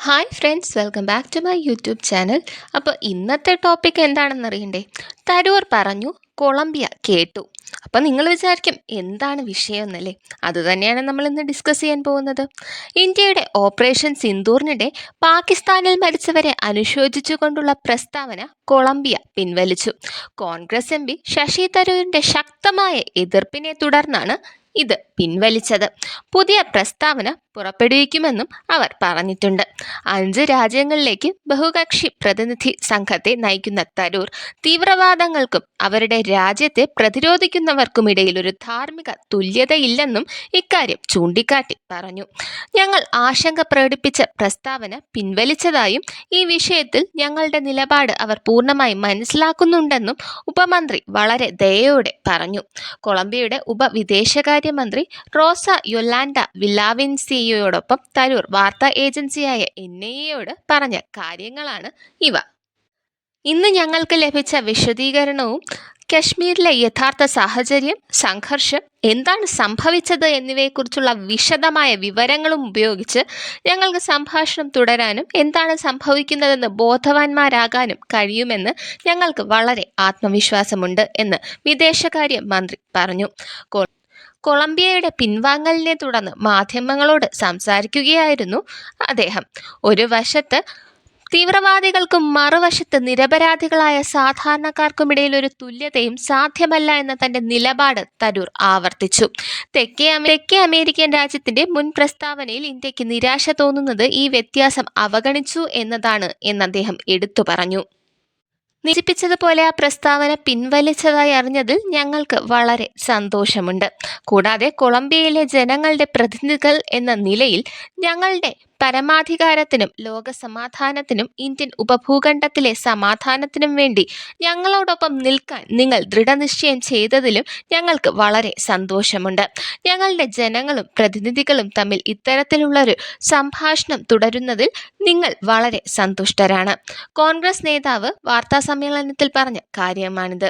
Hi friends, welcome back to my YouTube channel. അപ്പോൾ ഇന്നത്തെ topic എന്താണെന്ന് അറിയണ്ടേ? തരൂർ പറഞ്ഞു, കൊളംബിയ കേട്ടു. അപ്പോൾ നിങ്ങൾ വിചാരിക്കും എന്താണ് വിഷയം എന്നല്ലേ? അതുതന്നെയാണ് നമ്മൾ ഇന്ന് ഡിസ്കസ് ചെയ്യാൻ പോകുന്നത്. ഇന്ത്യയുടെ ഓപ്പറേഷൻ സിന്ദൂറിനിടെ പാകിസ്ഥാനിൽ മരിച്ചവരെ അനുശോചിച്ചുകൊണ്ടുള്ള പ്രസ്താവന കൊളംബിയ പിൻവലിച്ചു. കോൺഗ്രസ് എം പി ശശി തരൂരിന്റെ ശക്തമായ എതിർപ്പിനെ തുടർന്നാണ് ഇത് പിൻവലിച്ചത്. പുതിയ പ്രസ്താവന പുറപ്പെടുവിക്കുമെന്നും അവർ പറഞ്ഞിട്ടുണ്ട്. 5 രാജ്യങ്ങളിലേക്ക് ബഹുകക്ഷി പ്രതിനിധി സംഘത്തെ നയിക്കുന്ന തരൂർ തീവ്രവാദങ്ങൾക്കും അവരുടെ രാജ്യത്തെ പ്രതിരോധിക്കുന്നവർക്കുമിടയിൽ ഒരു ധാർമ്മിക തുല്യതയില്ലെന്നും ഇക്കാര്യം ചൂണ്ടിക്കാട്ടി പറഞ്ഞു. ഞങ്ങൾ ആശങ്ക പ്രകടിപ്പിച്ച പ്രസ്താവന പിൻവലിച്ചതായും ഈ വിഷയത്തിൽ ഞങ്ങളുടെ നിലപാട് അവർ പൂർണ്ണമായി മനസ്സിലാക്കുന്നുണ്ടെന്നും ഉപമന്ത്രി വളരെ ദയയോടെ പറഞ്ഞു. കൊളംബിയയുടെ ഉപവിദേശകാര്യമന്ത്രി റോസ യൊലാൻഡ വില്ലാവിൻസിയോടൊപ്പം തരൂർ വാർത്താ ഏജൻസിയായ NIA പറഞ്ഞ കാര്യങ്ങളാണ് ഇവ. ഇന്ന് ഞങ്ങൾക്ക് ലഭിച്ച വിശദീകരണവും കശ്മീരിലെ യഥാർത്ഥ സാഹചര്യം, സംഘർഷം, എന്താണ് സംഭവിച്ചത് എന്നിവയെക്കുറിച്ചുള്ള വിശദമായ വിവരങ്ങളും ഉപയോഗിച്ച് ഞങ്ങൾക്ക് സംഭാഷണം തുടരാനും എന്താണ് സംഭവിക്കുന്നതെന്ന് ബോധവാന്മാരാകാനും കഴിയുമെന്ന് ഞങ്ങൾക്ക് വളരെ ആത്മവിശ്വാസമുണ്ട് എന്ന് വിദേശകാര്യ മന്ത്രി പറഞ്ഞു. കൊളംബിയയുടെ പിൻവാങ്ങലിനെ തുടർന്ന് മാധ്യമങ്ങളോട് സംസാരിക്കുകയായിരുന്നു അദ്ദേഹം. ഒരു വശത്ത് തീവ്രവാദികൾക്കും മറുവശത്ത് നിരപരാധികളായ സാധാരണക്കാർക്കുമിടയിൽ ഒരു തുല്യതയും സാധ്യമല്ല എന്ന തന്റെ നിലപാട് തരൂർ ആവർത്തിച്ചു. തെക്കേ അമേരിക്കൻ രാജ്യത്തിന്റെ മുൻ പ്രസ്താവനയിൽ ഇന്ത്യക്ക് നിരാശ തോന്നുന്നത് ഈ വ്യത്യാസം അവഗണിച്ചു എന്നതാണ് എന്ന് അദ്ദേഹം എടുത്തു പറഞ്ഞു. നിരൂപിച്ചതുപോലെ ആ പ്രസ്താവന പിൻവലിച്ചതായി അറിഞ്ഞതിൽ ഞങ്ങൾക്ക് വളരെ സന്തോഷമുണ്ട്. കൂടാതെ കൊളംബിയയിലെ ജനങ്ങളുടെ പ്രതിനിധികൾ എന്ന നിലയിൽ ഞങ്ങളുടെ പരമാധികാരത്തിനും ലോക സമാധാനത്തിനും ഇന്ത്യൻ ഉപഭൂഖണ്ഡത്തിലെ സമാധാനത്തിനും വേണ്ടി ഞങ്ങളോടൊപ്പം നിൽക്കാൻ നിങ്ങൾ ദൃഢനിശ്ചയം ചെയ്തതിലും ഞങ്ങൾക്ക് വളരെ സന്തോഷമുണ്ട്. ഞങ്ങളുടെ ജനങ്ങളും പ്രതിനിധികളും തമ്മിൽ ഇത്തരത്തിലുള്ളൊരു സംഭാഷണം തുടരുന്നതിൽ നിങ്ങൾ വളരെ സന്തുഷ്ടരാണ്. കോൺഗ്രസ് നേതാവ് വാർത്താസമ്മേളനത്തിൽ പറഞ്ഞ കാര്യമാണിത്.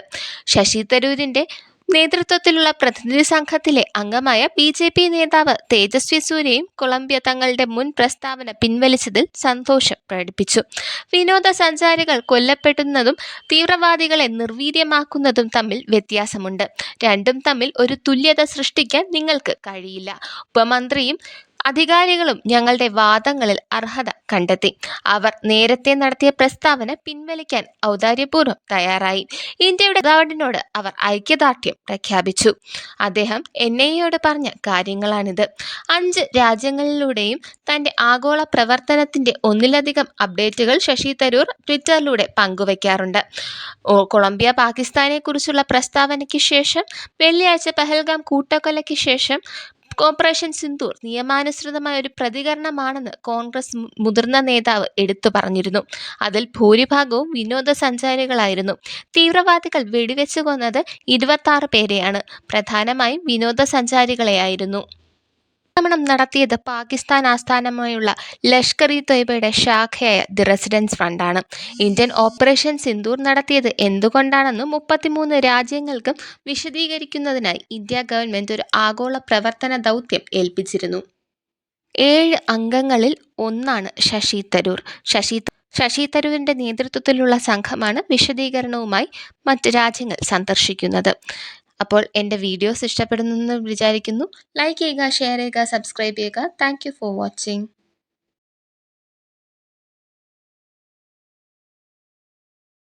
ശശി തരൂരിന്റെ നേതൃത്വത്തിലുള്ള പ്രതിനിധി സംഘത്തിലെ അംഗമായ BJP നേതാവ് തേജസ്വി സൂര്യയും കൊളംബിയ തങ്ങളുടെ മുൻ പ്രസ്താവന പിൻവലിച്ചതിൽ സന്തോഷം പ്രകടിപ്പിച്ചു. വിനോദസഞ്ചാരികൾ കൊല്ലപ്പെടുന്നതും തീവ്രവാദികളെ നിർവീര്യമാക്കുന്നതും തമ്മിൽ വ്യത്യാസമുണ്ട്. രണ്ടും തമ്മിൽ ഒരു തുല്യത സൃഷ്ടിക്കാൻ നിങ്ങൾക്ക് കഴിയില്ല. ഉപമന്ത്രിയും അധികാരികളും ഞങ്ങളുടെ വാദങ്ങളിൽ അർഹത കണ്ടെത്തി. അവർ നേരത്തെ നടത്തിയ പ്രസ്താവന പിൻവലിക്കാൻ ഔദാര്യപൂർവ്വം തയ്യാറായി. ഇന്ത്യയുടെ നിലപാടിനോട് അവർ ഐക്യദാർഢ്യം പ്രഖ്യാപിച്ചു. അദ്ദേഹം NIA പറഞ്ഞ കാര്യങ്ങളാണിത്. 5 രാജ്യങ്ങളിലൂടെയും തന്റെ ആഗോള പ്രവർത്തനത്തിന്റെ ഒന്നിലധികം അപ്ഡേറ്റുകൾ ശശി തരൂർ ട്വിറ്ററിലൂടെ പങ്കുവയ്ക്കാറുണ്ട്. കൊളംബിയ പാകിസ്ഥാനെ കുറിച്ചുള്ള പ്രസ്താവനയ്ക്ക് ശേഷം, വെള്ളിയാഴ്ച പഹൽഗാം കൂട്ടക്കൊലയ്ക്ക് ശേഷം ഓപ്പറേഷൻ സിന്ദൂർ നിയമാനുസൃതമായ ഒരു പ്രതികരണമാണെന്ന് കോൺഗ്രസ് മുതിർന്ന നേതാവ് എടുത്തു പറഞ്ഞിരുന്നു. അതിൽ ഭൂരിഭാഗവും വിനോദസഞ്ചാരികളായിരുന്നു. തീവ്രവാദികൾ വെടിവെച്ചു കൊന്നത് 26 പേരെയാണ്. പ്രധാനമായും വിനോദസഞ്ചാരികളെയായിരുന്നു. ആക്രമണം നടത്തിയത് പാകിസ്ഥാൻ ആസ്ഥാനമായുള്ള ലഷ്കർ-ഇ-തൊയ്ബയുടെ ശാഖയായ ദി റെസിഡൻസ് ഫ്രണ്ടാണ്. ഇന്ത്യൻ ഓപ്പറേഷൻ സിന്ദൂർ നടത്തിയത് എന്തുകൊണ്ടാണെന്ന് 33 രാജ്യങ്ങൾക്കും വിശദീകരിക്കുന്നതിനായി ഇന്ത്യ ഗവൺമെന്റ് ഒരു ആഗോള പ്രവർത്തന ദൗത്യം ഏൽപ്പിച്ചിരുന്നു. 7 അംഗങ്ങളിൽ ഒന്നാണ് ശശി തരൂർ. ശശി തരൂരിന്റെ നേതൃത്വത്തിലുള്ള സംഘമാണ് വിശദീകരണവുമായി മറ്റ് രാജ്യങ്ങൾ സന്ദർശിക്കുന്നത്. അപ്പോൾ എൻ്റെ വീഡിയോസ് ഇഷ്ടപ്പെടുന്നെന്ന് വിചാരിക്കുന്നു. ലൈക്ക് ചെയ്യുക, ഷെയർ ചെയ്യുക, സബ്സ്ക്രൈബ് ചെയ്യുക. Thank you for watching.